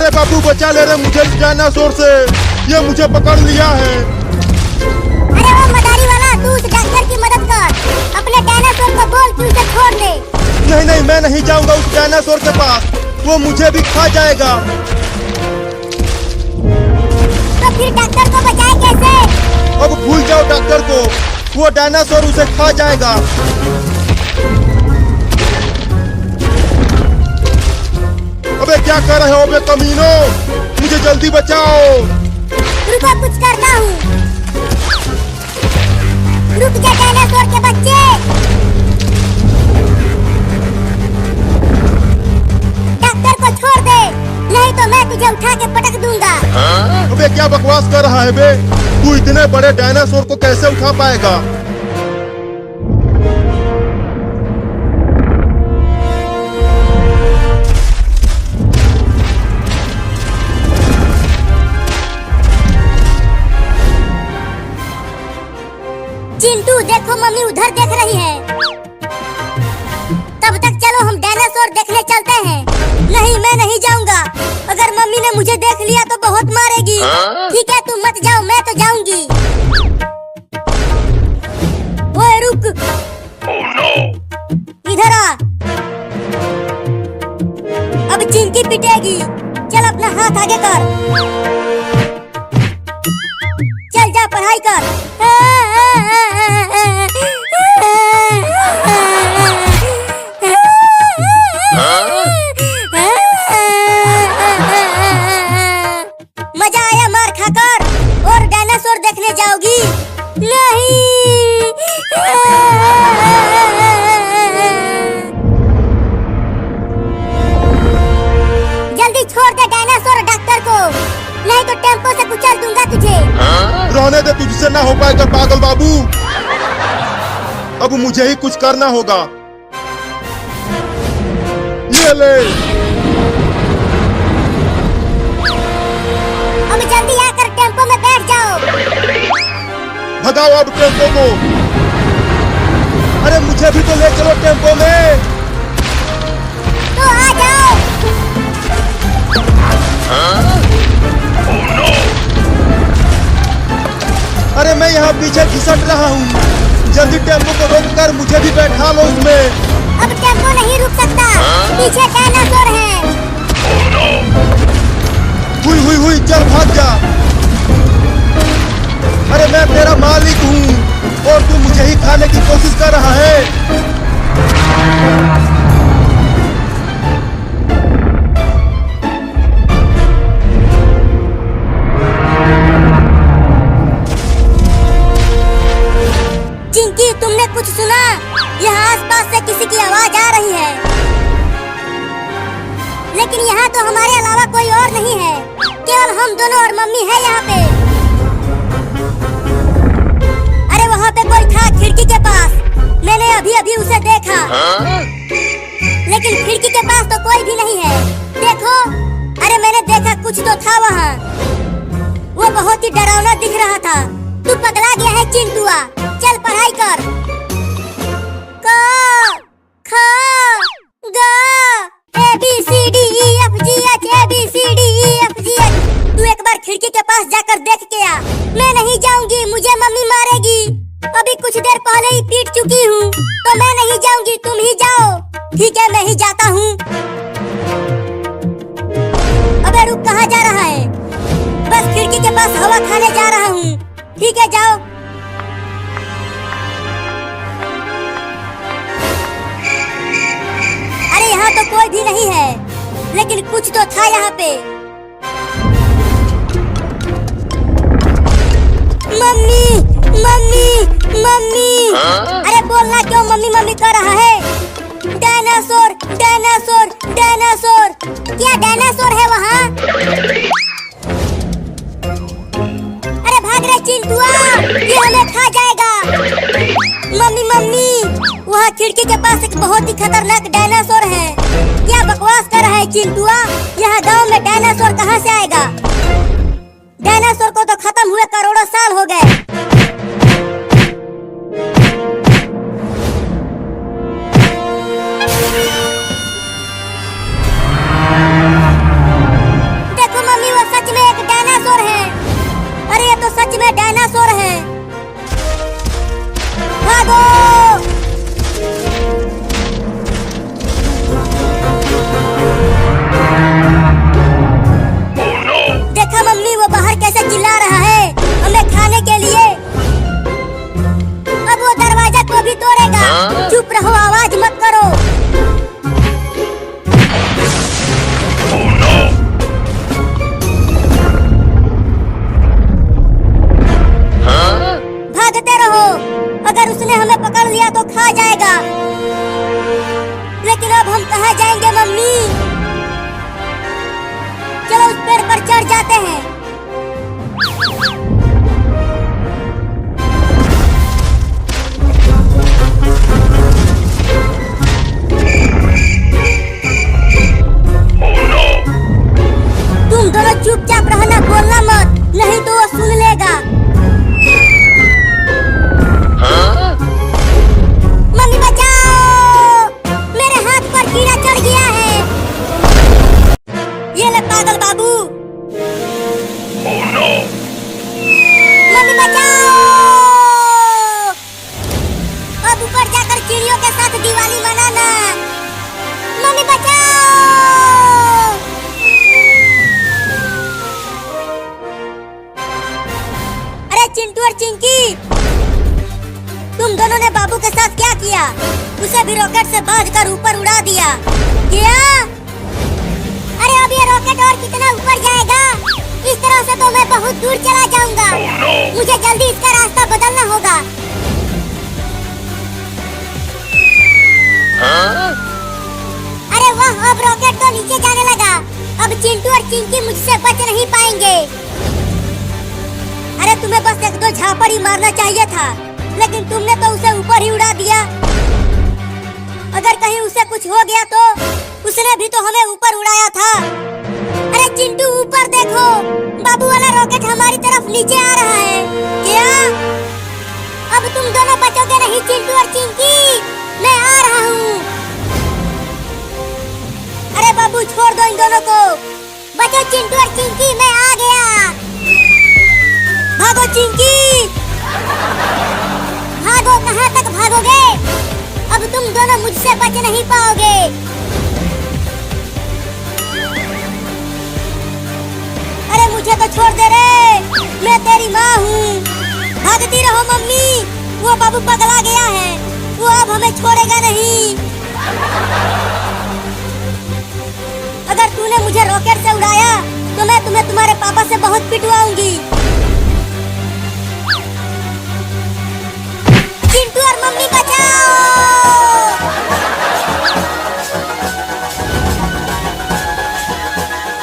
अरे बाबू बचा ले रहे मुझे डायनासोर से, ये मुझे पकड़ लिया है। अरे वो मदारी वाला, तू उस डॉक्टर की मदद कर, अपने डायनासोर को बोल कि उसे छोड़ दे। नहीं नहीं, मैं नहीं जाऊंगा उस डायनासोर के पास, वो मुझे भी खा जाएगा। तो फिर डॉक्टर को बचाए कैसे? अब भूल जाओ डॉक्टर को, वो डायनासोर उसे खा जाएगा। अबे क्या कर रहे हो बे कमीनो, मुझे जल्दी बचाओ। रुको, कुछ करता हूँ। रुक जा डायनासोर के बच्चे। डॉक्टर को छोड़ दे, नहीं तो मैं तुझे उठा के पटक दूंगा। अबे क्या बकवास कर रहा है बे, तू इतने बड़े डायनासोर को कैसे उठा पाएगा? चिंटू देखो, मम्मी उधर देख रही है। तब तक चलो हम डायनासोर देखने चलते हैं। नहीं, मैं नहीं जाऊंगा, अगर मम्मी ने मुझे देख लिया तो बहुत मारेगी। ठीक है, तुम मत जाओ, मैं तो जाऊंगी। ओए रुक, इधर आ। अब चिंकी पिटेगी, चल अपना हाथ आगे कर। चल जा, पढ़ाई कर। मजा आया मार खाकर, और डायनासोर देखने जाओगी? नहीं। जल्दी छोड़ दे डायनासोर डॉक्टर को, नहीं तो टेम्पो से कुचल दूंगा तुझे। रहने दे, तुझसे ना हो पाएगा पागल बाबू। अब मुझे ही कुछ करना होगा। ये ले। अब जल्दी आकर टेम्पो में बैठ जाओ। भगाओ अब टेम्पो को। अरे मुझे भी तो ले चलो टेम्पो में। तो आ जाओ। अरे मैं यहाँ पीछे घिसट रहा हूँ, जल्दी टेम्पो को रोक कर मुझे भी बैठा लो उसमें। अब टेम्पो नहीं रुक सकता, पीछे डायनासोर है। हुई चल भाग जा। अरे मैं तेरा मालिक हूँ और तू मुझे ही खाने की कोशिश कर रहा है। चिंकी, तुमने कुछ सुना? यहाँ आसपास से किसी की आवाज आ रही है, लेकिन यहाँ तो हमारे अलावा कोई और नहीं है, केवल हम दोनों और मम्मी है यहाँ पे। अरे वहाँ पे कोई था खिड़की के पास, मैंने अभी उसे देखा। लेकिन खिड़की के पास तो कोई भी नहीं है। देखो, अरे मैंने देखा कुछ तो था वहाँ, वो बहुत ही डरावना दिख रहा था। तू पगला गया है चिंटुआ, चल पढ़ाई कर। क ख ग ABCDEFGH। तू एक बार खिड़की के पास जाकर देख के आ। मैं नहीं जाऊंगी, मुझे मम्मी मारेगी। अभी कुछ देर पहले ही पीट चुकी हूँ, तो मैं नहीं जाऊंगी, तुम ही जाओ। ठीक है, मैं ही जाता हूँ। अबे रुक, कहाँ जा रहा है? बस खिड़की के पास हवा खाने जा रहा हूँ। ठीक है, जाओ। अरे यहाँ तो कोई भी नहीं है, लेकिन कुछ तो था यहाँ पे। Mummy mummy mummy. अरे बोलना क्यों मम्मी मम्मी कर रहा है? Dinosaur dinosaur dinosaur. क्या डायनासोर है वहाँ? अरे भाग रे चिंटुआ, ये हमें खा जाएगा। मम्मी मम्मी, वहाँ खिड़की के पास एक बहुत ही खतरनाक डायनासोर है। क्या बकवास कर रहा है चिंटुआ? यहाँ गांव में डायनासोर कहाँ से आएगा? डायनासोर को तो खत्म हुए करोड़ों साल हो गए। उड़ाते हैं। तुम दोनों चुपचाप रहना, बोलना मत, नहीं तो वो सुन लेगा। मम्मी बचाओ, मेरे हाथ पर कीड़ा चढ़ गया है। ये ले पागल बाबू। मम्मी बचाओ, अब ऊपर जाकर चिड़ियों के साथ दिवाली मनाना। मम्मी बचाओ। अरे चिंटू और चिंकी, तुम दोनों ने बाबू के साथ क्या किया? उसे भी रॉकेट से बांधकर ऊपर उड़ा दिया क्या? अरे अब ये रॉकेट और कितना ऊपर जाएगा? इस तरह से तो मैं बहुत दूर चला जाऊंगा। मुझे जल्दी इसका रास्ता बदलना होगा। अरे वाह, अब रॉकेट तो नीचे जाने लगा। अब चिंटू और चिंकी मुझसे बच नहीं पाएंगे। अरे तुम्हें बस एक दो झापड़ ही मारना चाहिए था, लेकिन तुमने तो उसे ऊपर ही उड़ा दिया। अगर कहीं उसे कुछ हो गया तो उसने भी तो हमें ऊपर उड़ाया था। अरे चिंटू ऊपर देखो, बाबू वाला रॉकेट हमारी तरफ नीचे आ रहा है क्या? अब तुम दोनों बचोगे नहीं चिंटू और चिंकी, मैं आ रहा हूँ। अरे बाबू छोड़ दो इन दोनों को। बचो चिंटू और चिंकी, मैं आ गया। भागो चिंकी, भागो, कहाँ तक भागोगे? अब तुम दोनों मुझसे बच नहीं पाओगे। अरे मुझे तो छोड़ दे रे, मैं तेरी माँ हूँ। भागती रहो मम्मी, वो बाबू पगला गया है, वो अब हमें छोड़ेगा नहीं। अगर तूने मुझे रॉकेट से उड़ाया तो मैं तुम्हें तुम्हारे पापा से बहुत पिटवाऊंगी। चिंटू और मम्मी बचाओ।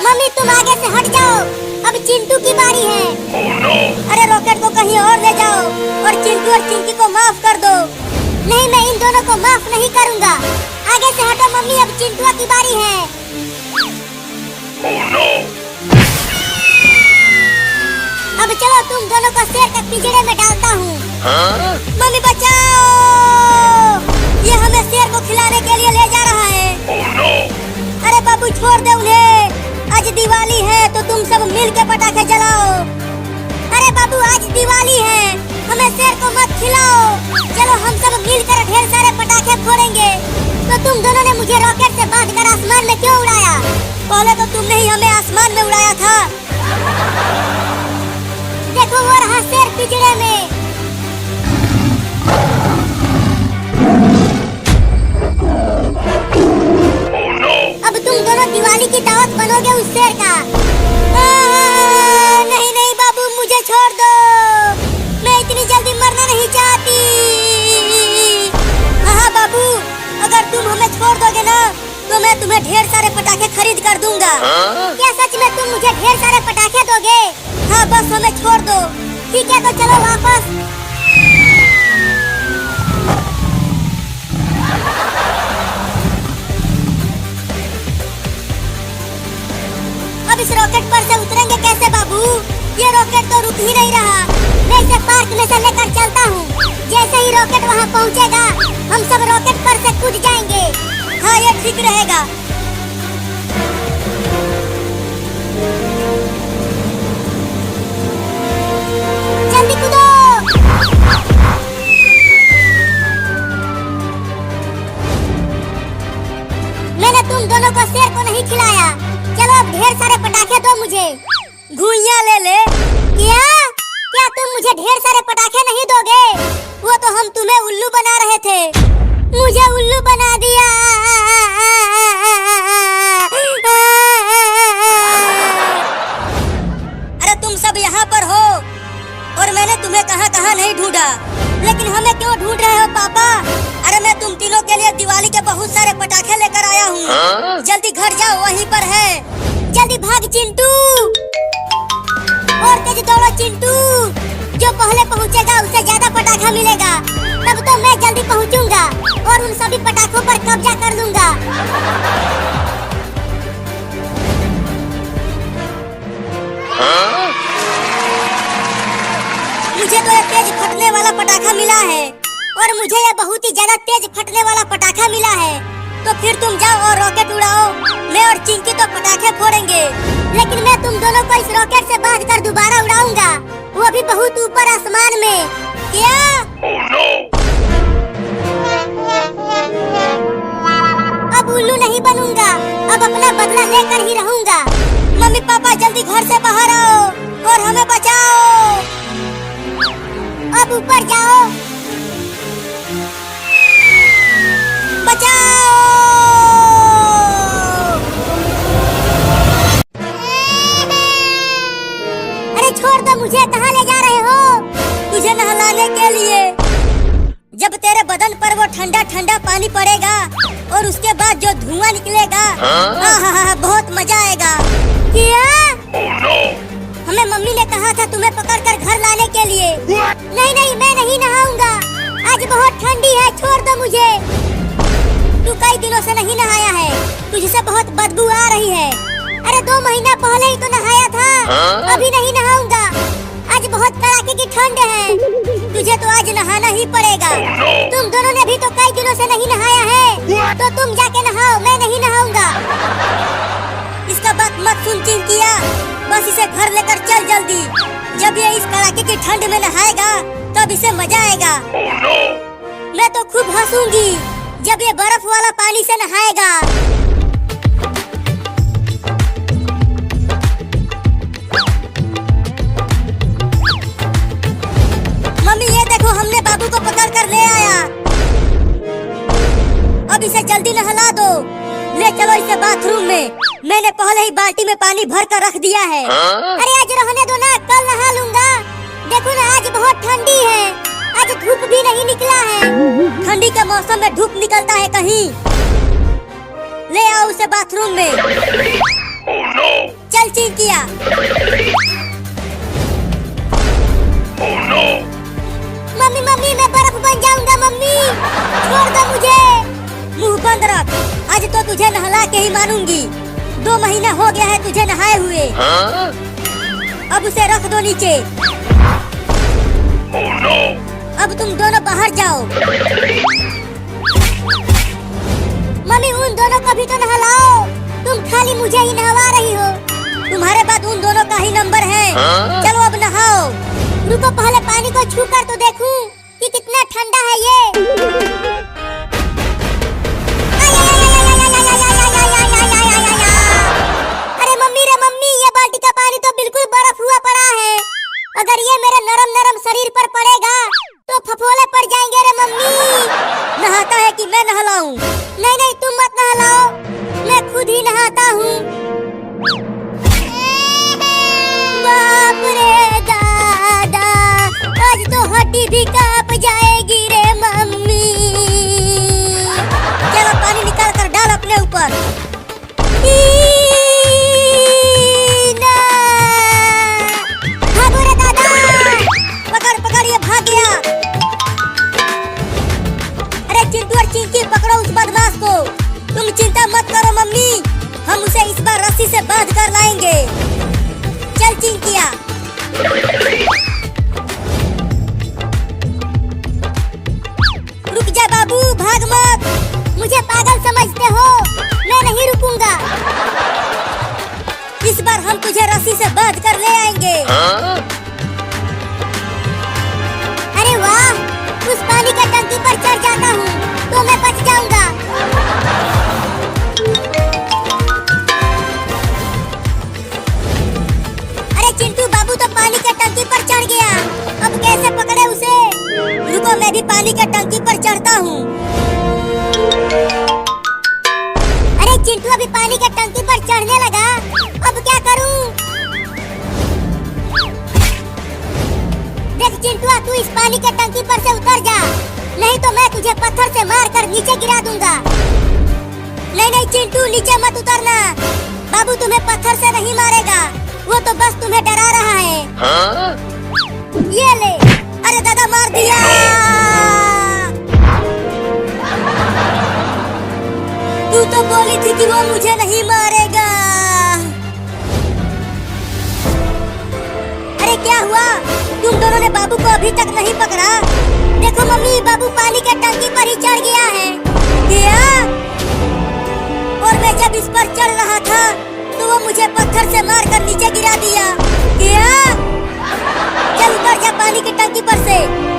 मम्मी तुम आगे से हट जाओ, अब चिंटू की बारी है। अरे रॉकेट को कहीं और ले जाओ और चिंटू और चिंकी को माफ कर दो। नहीं, मैं इन दोनों को माफ नहीं करूंगा। आगे से हटो मम्मी, अब चिंटू की बारी है। अब चलो तुम दोनों को शेर के पिंजरे में डालता हूँ। मम्मी बचाओ, ये हमें शेर को खिलाने के लिए ले जा रहा है। अरे बाबू छोड़ दे उन्हें, आज दिवाली है तो तुम सब मिल के पटाखे जलाओ। अरे बाबू आज दिवाली है, हमें शेर को मत खिलाओ। चलो हम सब मिलकर ढेर सारे पटाखे फोड़ेंगे। तो तुम दोनों ने मुझे रॉकेट से बांधकर आसमान में क्यों उड़ाया? पहले तो तुमने ही हमें आसमान में उड़ाया था। देखो वो रहा शेर पिंजरे में। अब तुम दोनों दिवाली की दावत बनोगे उस शेर का। नहीं नहीं बाबू, मुझे छोड़ दो, मैं इतनी जल्दी मरना नहीं चाहती। हाँ बाबू, अगर तुम हमें छोड़ दोगे ना तो मैं तुम्हें ढेर सारे पटाखे खरीद कर दूंगा। क्या सच में तुम मुझे ढेर सारे पटाखे दोगे? हाँ बस हमें छोड़ दो। ठीक है तो चलो वापस। अब इस रॉकेट पर से उतरेंगे कैसे बाबू? ये रॉकेट तो रुक ही नहीं रहा। मैं इसे पार्क में से लेकर चलता हूँ। जैसे ही रॉकेट वहाँ पहुँचेगा हम सब रॉकेट पर से कूद जाएंगे। हाँ ये ठीक रहेगा। जल्दी कूदो। मैंने तुम दोनों को शेर को नहीं खिलाया। चलो अब ढेर सारे पटाखे दो मुझे। घुइयां ले ले। क्या क्या तुम मुझे ढेर सारे पटाखे नहीं दोगे? वो तो हम तुम्हें उल्लू बना रहे थे। मुझे उल्लू बना दिया। अरे तुम सब यहाँ पर हो और मैंने तुम्हें कहाँ कहाँ नहीं ढूंढा, लेकिन हमें क्यों ढूंढ रहे हो पापा? अरे मैं तुम तीनों के लिए दिवाली के बहुत सारे पटाखे लेकर आया हूँ। जल्दी घर जाओ, वहीं पर है। जल्दी भाग चिंटू। और तेज दौड़ो चिंटू, जो पहले पहुंचेगा उसे ज्यादा पटाखा मिलेगा। तब तो मैं जल्दी पहुंचूंगा और उन सभी पटाखों पर कब्जा कर लूंगा। मुझे तो ये तेज फटने वाला पटाखा मिला है और मुझे ये बहुत ही ज्यादा तेज फटने वाला पटाखा मिला है। तो फिर तुम जाओ और रॉकेट उड़ाओ, मैं और चिंकी तो पटाखे फोड़ेंगे, लेकिन मैं तुम दोनों को इस रॉकेट से बांध कर दोबारा उड़ाऊंगा, वो भी बहुत ऊपर आसमान में। क्या? Oh, no! अब उल्लू नहीं बनूंगा, अब अपना बदला लेकर ही रहूंगा। मम्मी पापा जल्दी घर से बाहर आओ और हमें बचाओ। अब ऊपर जाओ, बचाओ। अरे छोड़ दो मुझे, कहाँ ले जा रहे हो? तुझे नहलाने के लिए। जब तेरे बदन पर वो ठंडा ठंडा पानी पड़ेगा और उसके बाद जो धुआं निकलेगा, बहुत मजा आएगा। क्या? Oh, no! हमें मम्मी ने कहा था तुम्हें पकड़कर घर लाने के लिए। नहीं नहीं, मैं नहीं नहाऊंगा, आज बहुत ठंडी है, छोड़ दो मुझे। तू कई दिनों से नहीं नहाया है, तुझसे बहुत बदबू आ रही है। अरे 2 महीना पहले ही तो नहाया था, अभी नहीं नहाऊंगा, आज बहुत कड़ाके की ठंड है, तुझे तो आज नहाना ही पड़ेगा। तुम दोनों ने भी तो कई दिनों से नहीं नहाया है, तो तुम जाके नहाओ, मैं नहीं नहाऊंगा। इसका बात मत सुन चिंकिया, बस इसे घर लेकर चल जल्दी। जब ये इस कड़ाके की ठंड में नहाएगा तब इसे मजा आएगा। मैं तो खूब हंसूंगी जब ये बर्फ वाला पानी से नहाएगा। मम्मी ये देखो, हमने बाबू को पकड़ कर ले आया। अब इसे जल्दी नहला दो, ले चलो इसे बाथरूम में, मैंने पहले ही बाल्टी में पानी भर कर रख दिया है। अरे आज रहने दो ना, कल नहा लूंगा। देखो ना आज बहुत ठंडी है, आज धूप भी नहीं निकला है। ठंडी के मौसम में धूप निकलता है कहीं? ले आओ उसे बाथरूम में। Oh, no! चल चिंकिया। Oh, no! मम्मी मम्मी मैं बर्फ बन जाऊंगा, मम्मी छोड़ दो मुझे। मुंह बंद रख, आज तो तुझे नहला के ही मानूंगी। 2 महीना हो गया है तुझे नहाए हुए। अब उसे रख दो नीचे। Oh, no! अब तुम दोनों बाहर जाओ। मम्मी उन दोनों को भी तो नहलाओ, तुम खाली मुझे ही नहवा रही हो। तुम्हारे बाद उन दोनों का ही नंबर है। चलो अब नहाओ। रुको पहले पानी को छू कर तो देखूं कि कितना ठंडा है ये। अरे मम्मी रे मम्मी, ये बाल्टी का पानी तो बिल्कुल बर्फ हुआ पड़ा है। अगर ये मेरे नरम नरम शरीर पर पड़ेगा तो फफोले पड़ जाएंगे रे मम्मी। नहाता है कि मैं नहलाऊं? नहीं नहीं तुम मत नहलाओ, मैं खुद ही नहाता हूँ। बाप रे दादा, आज तो हड्डी भी कांप जाएगी रे मम्मी। चलो पानी निकाल कर डाल अपने ऊपर। भागो रे दादा, पकड़ पकड़, ये भाग गया। अरे चिंटू और चिंकी पकड़ो उस बदमाश को। तुम चिंता मत करो मम्मी, हम उसे इस बार रस्सी से बांध कर लाएंगे। चल चिंकिया। रुक जा बाबू, भाग मत, मुझे पागल समझते हो, मैं नहीं रुकूंगा। इस बार हम तुझे रस्सी से बांध कर ले आएंगे। अरे वाह, उस पानी का टंकी पर चढ़ जाता हूँ तो मैं बच जाऊंगा। अरे चिंटू बाबू तो पानी के टंकी पर चढ़ गया, अब कैसे पकड़े उसे? रुको मैं भी पानी के टंकी पर चढ़ता हूँ। अरे चिंटू अभी पानी के टंकी पर चढ़ने लगा, अब क्या करूँ? देख चिंटू, तू इस पानी के टंकी पर से उतर जा, नहीं तो मैं तुझे पत्थर से मार कर नीचे गिरा दूंगा। नहीं नहीं चिंटू, नीचे मत उतरना, बाबू तुम्हें पत्थर से नहीं मारेगा, वो तो बस तुम्हें डरा रहा है। ये ले। अरे दादा मार दिया। तू तो बोली थी कि वो मुझे नहीं मारेगा। अरे क्या हुआ? तुम दोनों ने बाबू को अभी तक नहीं पकड़ा? देखो मम्मी, बाबू पानी के टंकी पर ही चढ़ गया है। क्या? और मैं जब इस पर चढ़ रहा था तो वो मुझे पत्थर से मारकर नीचे गिरा दिया। क्या? चल उतर जा पानी की टंकी पर से,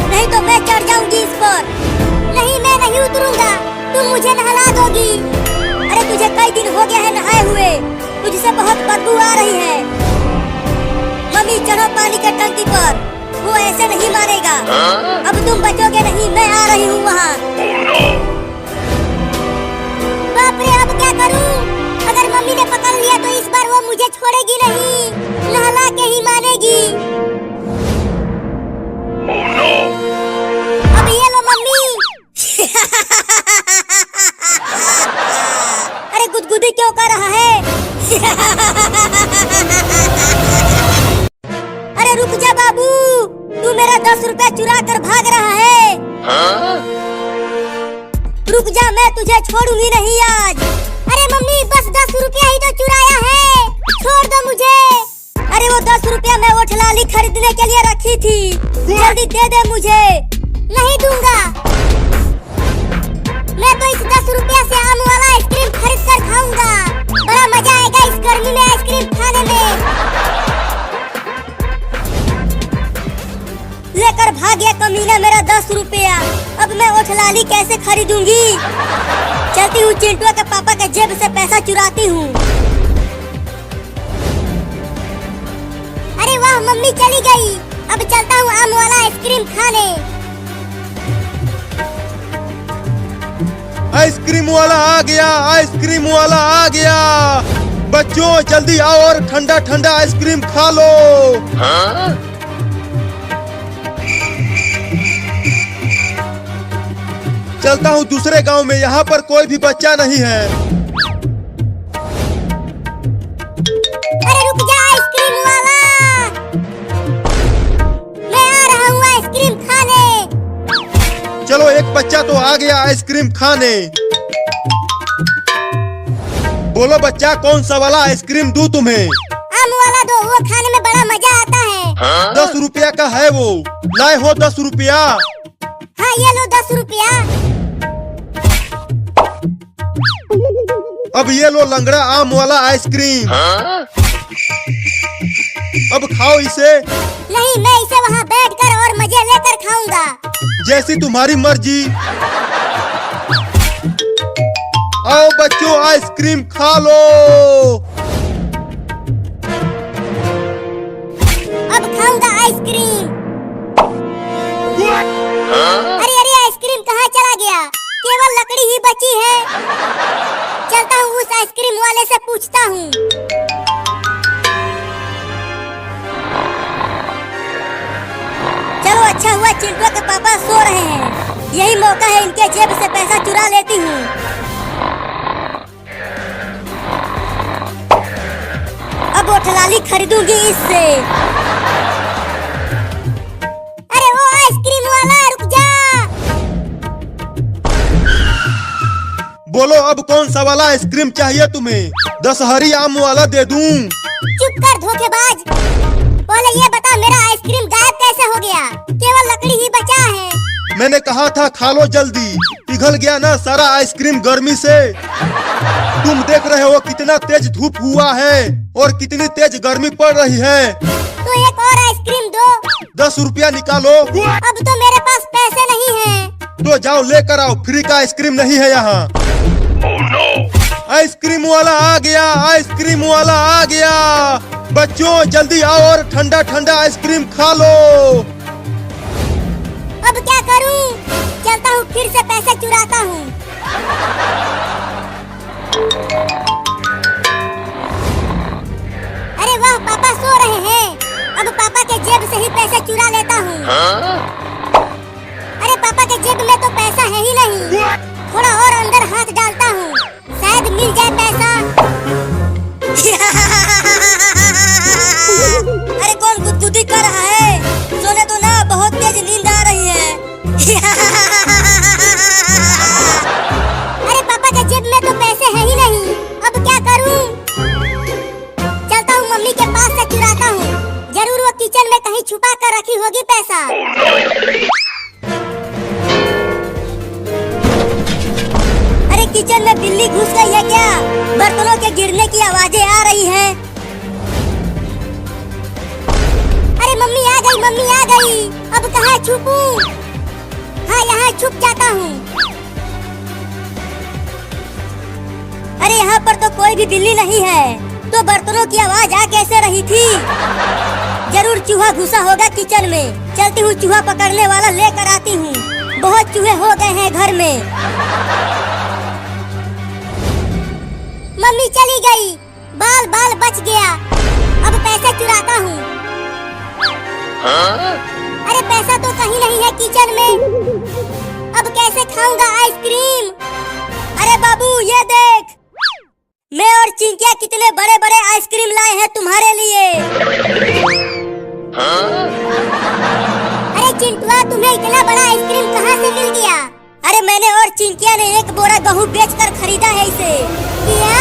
नहीं तो मैं चढ़ जाऊंगी इस पर। नहीं, मैं नहीं उतरूंगा, तुम मुझे नहला दोगी। अरे तुझे कई दिन हो गया है नहाए हुए, तुझसे बहुत बदबू आ रही है। मम्मी चढ़ो पानी के टंकी पर, वो ऐसे नहीं मारेगा। अब तुम बचोगे नहीं, मैं आ रही हूँ वहाँ। बाप रे, अब क्या करूँ? अगर मम्मी ने पकड़ लिया तो इस बार वो मुझे छोड़ेगी नहीं, नहला के ही मानेगी। अब ये लो मम्मी। अरे गुदगुदी क्यों कर रहा है? अरे रुक जा बाबू, तू मेरा 10 रुपया चुरा कर भाग रहा है। रुक जा, मैं तुझे छोड़ूंगी नहीं आज। अरे मम्मी, बस 10 रुपया ही तो चुराया है, छोड़ दो मुझे। अरे वो 10 रुपया मैं वो ठलाली खरीदने के लिए रखी थी, जल्दी दे दे मुझे। नहीं दूंगा, मैं तो इस 10 रुपया से आम वाला आइसक्रीम खरीद कर खाऊंगा। बड़ा मजा आएगा इस गर्मी में आइसक्रीम खाने में। लेकर भाग गया कमीना मेरा 10 रुपया। अब मैं ओठलाली कैसे खरीदूंगी? चलती हूँ चिंटुआ के पापा के जेब से पैसा चुराती हूँ। अरे वाह, मम्मी चली गई। अब चलता हूँ आम वाला आइसक्रीम खाने। आइसक्रीम वाला आ गया, आइसक्रीम वाला आ गया। बच्चों जल्दी आओ और ठंडा ठंडा आइसक्रीम खा लो। चलता हूँ दूसरे गांव में, यहाँ पर कोई भी बच्चा नहीं है। अरे रुक जा आइसक्रीम वाला, मैं आ रहा हूँ आइसक्रीम खाने। चलो एक बच्चा तो आ गया आइसक्रीम खाने। बोलो बच्चा, कौन सा वाला आइसक्रीम दूं तुम्हें? आम वाला दो, वो खाने में बड़ा मजा आता है। 10 रुपया का है वो, लाए हो 10 रुपया? हाँ ये लो 10 रुपया। अब ये लो लंगड़ा आम वाला आइसक्रीम। अब खाओ इसे। नहीं, मैं इसे वहाँ बैठकर और मजे लेकर खाऊंगा। जैसी तुम्हारी मर्जी। आओ बच्चों, आइसक्रीम खा लो। अब खाऊंगा आइसक्रीम। अरे अरे, आइसक्रीम कहाँ चला गया? केवल लकड़ी ही बची है। चलता हूँ उस आइसक्रीम वाले से पूछता हूँ। चलो अच्छा हुआ चिंटुआ के पापा सो रहे हैं, यही मौका है इनके जेब से पैसा चुरा लेती हूँ। अब ओठलाली खरीदूंगी इससे। अरे वो आइसक्रीम वाला, रुक जा। बोलो अब कौन सा वाला आइसक्रीम चाहिए तुम्हें? 10 हरी आम वाला दे दूं? चुप कर धोखेबाज, पहले ये बता मेरा आइसक्रीम गायब कैसे हो गया? केवल लकड़ी ही बचा है। मैंने कहा था खा लो जल्दी, पिघल गया ना सारा आइसक्रीम गर्मी से। तुम देख रहे हो कितना तेज धूप हुआ है और कितनी तेज गर्मी पड़ रही है। तो एक और आइसक्रीम दो। 10 रुपया निकालो। अब तो मेरे पास पैसे नहीं हैं। तो जाओ लेकर आओ, फ्री का आइसक्रीम नहीं है यहाँ। आइसक्रीम वाला आ गया, आइसक्रीम वाला आ गया। बच्चों जल्दी आओ और ठंडा ठंडा आइसक्रीम खा लो। अब क्या करूं? चलता हूँ फिर से पैसे चुराता हूँ। अरे वाह, पापा सो रहे हैं। अब पापा के जेब से ही पैसे चुरा लेता हूँ। अरे पापा के जेब में तो पैसा है ही नहीं। थोड़ा और अंदर हाथ डालता हूँ, शायद मिल जाए पैसा। अरे कौन गुदगुदी कर रहा है? सोने तो ना, बहुत तेज नींद आ रही है। अरे पापा के जेब में तो पैसे है ही नहीं, अब क्या करूं? चलता हूँ मम्मी के पास से चुराता हूँ, जरूर वो किचन में कहीं छुपा कर रखी होगी पैसा। अरे किचन में बिल्ली घुस गई है क्या? बर्तनों के गिरने की आवाजें आ रही हैं। अरे मम्मी आ गई, मम्मी आ गई। अब कहाँ छुपूं? हाँ यहाँ छुप जाता हूँ। अरे यहाँ पर तो कोई भी बिल्ली नहीं है, तो बर्तनों की आवाज आ कैसे रही थी? जरूर चूहा घुसा होगा किचन में। चलती हूँ चूहा पकड़ने वाला लेकर आती हूँ, बहुत चूहे हो गए हैं घर में। मम्मी चली गई, बाल बाल बच गया। अब पैसे चुराता हूँ। अरे पैसा तो कहीं नहीं है किचन में, अब कैसे खाऊंगा आइसक्रीम? अरे बाबू ये देख, मैं और चिंकिया कितने बड़े बड़े आइसक्रीम लाए हैं तुम्हारे लिए। अरे चिंटुआ, तुम्हें इतना बड़ा आइसक्रीम कहाँ से मिल गया? अरे मैंने और चिंकिया ने एक बोरा गेहूं बेचकर खरीदा है इसे। क्या?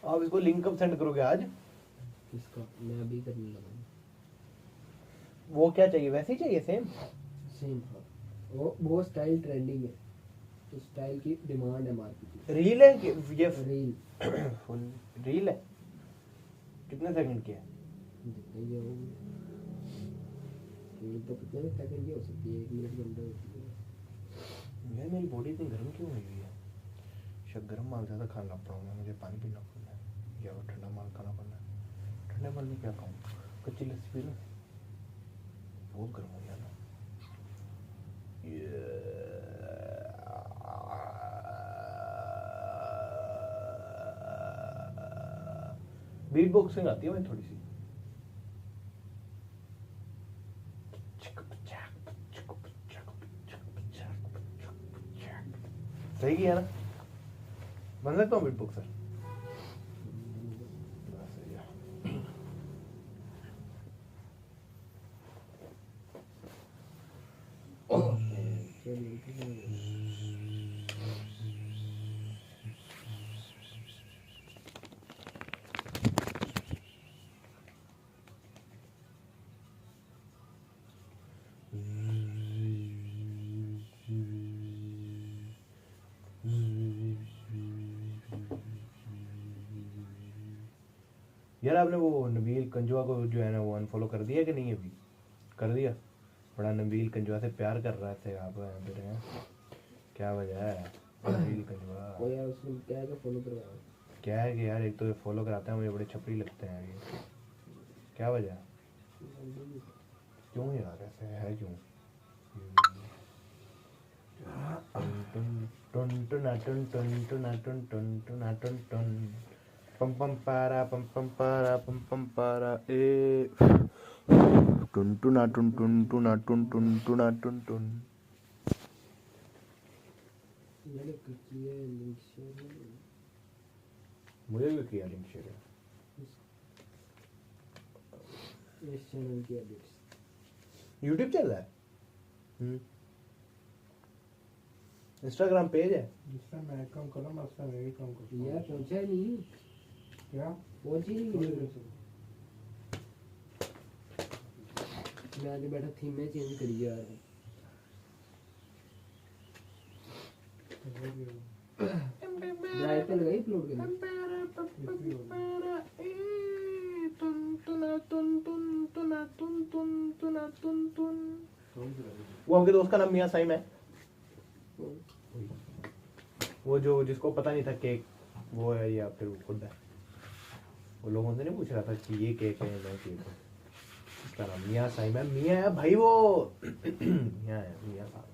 आप इसको लिंक कब सेंड करोगे आज? किसका? मैं अभी करने लगा हूँ। वो क्या चाहिए, वैसे ही चाहिए सेम? सेम हाँ, वो स्टाइल ट्रेंडिंग है, तो स्टाइल की डिमांड है मार्केट में। रील है कि ये रील फुल रील है? कितने सेकंड की है? जितने ये होगी रील तो कितने सेकंड की हो सकती है, 1 मिनट के अंदर होती है। यार मेरी बॉडी इतनी गर्म क्यों हुई हुई है? शायद गर्म माल ज़्यादा खाना लग पड़ा, मुझे पानी पीना पड़ना है या ठंडा माल खाना पड़ना है। ठंडे माल में क्या खाऊँ? कच्ची लस्सी पी लूँ? बहुत गर्म हो गया ना। बीट बॉक्सिंग आती है भाई थोड़ी सी। सही किया ना? बन सकता हूँ बीट बॉक्सर? यार आपने वो नबील कंजुआ को जो है ना वो अनफॉलो कर दिया कि नहीं? अभी कर दिया? बड़ा नबील कंजुआ से प्यार कर रहा थे आप यहाँ पे रहे, क्या वजह है? नबील कंजुआ वो यार उसने क्या है कि फॉलो करवाया। क्या है कि यार एक तो ये फॉलो कराते हैं, मुझे बड़े छपरी लगते हैं ये, क्या वजह? क्यों यार ऐसे है क्यों? टन टन टन टन टन टन टन टन टन टन पम पम पारा पम पम पारा ए टुन टुना टुन टुन टुना टुन टुन टुना टुन टुन। मैंने किया लिंक शेयर, मुझे भी किया लिंक शेयर इस चैनल की एडिट्स। यूट्यूब चल रहा है? इंस्टाग्राम पेज है जिससे मैं काम कर रहा हूँ, उससे मैं भी काम करता हूँ। यार पहुंचा ही नहीं, क्या पहुंची नहीं वीडियो। मैं आगे बैठा थीम में चेंज करी यार। ड्राइव पे लगाई अपलोड करने। वो आपके दोस्त का नाम मियां साइम है? वो जो जिसको पता नहीं था केक वो है या फिर वो खुद है, वो लोगों से नहीं पूछ रहा था कि ये केक है या केक है। उसका नाम मियाँ साइमन, मियाँ है भाई वो मियाँ है, मियाँ साहब।